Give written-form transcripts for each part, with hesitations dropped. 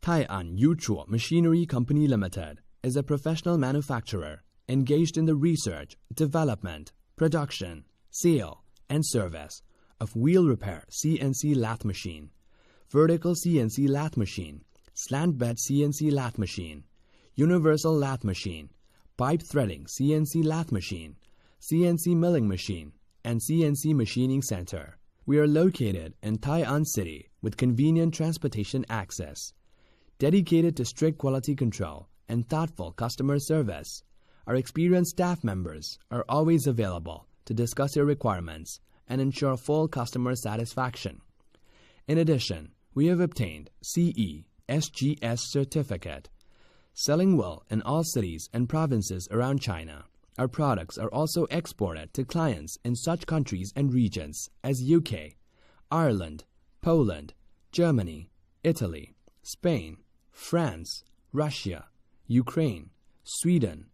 Taian Yuzhuo Machinery Company Limited is a professional manufacturer engaged in the research, development, production, sale, and service of wheel repair CNC lathe machine, vertical CNC lathe machine, slant bed CNC lathe machine, universal lathe machine, pipe threading CNC lathe machine, CNC milling machine, and CNC machining center. We are located in Taian City with convenient transportation access. Dedicated to strict quality control and thoughtful customer service, our experienced staff members are always available to discuss your requirements and ensure full customer satisfaction. In addition, we have obtained CE SGS certificate, selling well in all cities and provinces around China. Our products are also exported to clients in such countries and regions as UK, Ireland, Poland, Germany, Italy, Spain, France, Russia, Ukraine, Sweden,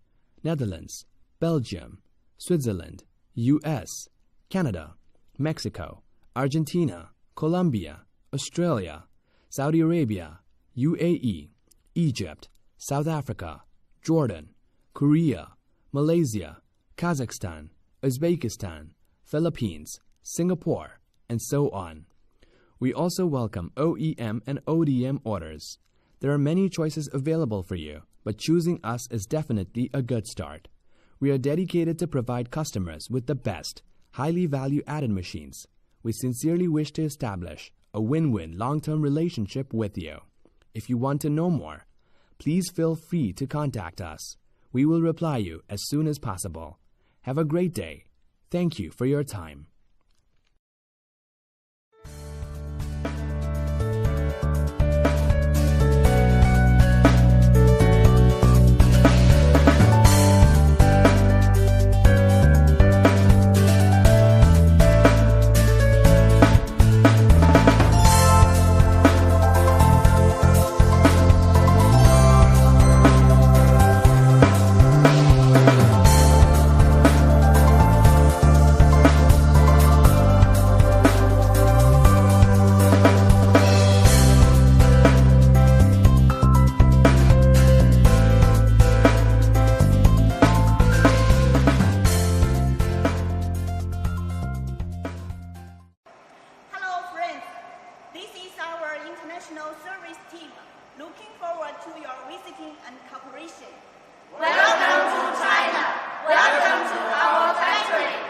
Netherlands, Belgium, Switzerland, US, Canada, Mexico, Argentina, Colombia, Australia, Saudi Arabia, UAE, Egypt, South Africa, Jordan, Korea, Malaysia, Kazakhstan, Uzbekistan, Philippines, Singapore, and so on. We also welcome OEM and ODM orders. There are many choices available for you, but choosing us is definitely a good start. We are dedicated to provide customers with the best, highly value-added machines. We sincerely wish to establish a win-win long-term relationship with you. If you want to know more, please feel free to contact us. We will reply you as soon as possible. Have a great day. Thank you for your time. International service team, looking forward to your visiting and cooperation. Welcome to China. Welcome to our factory.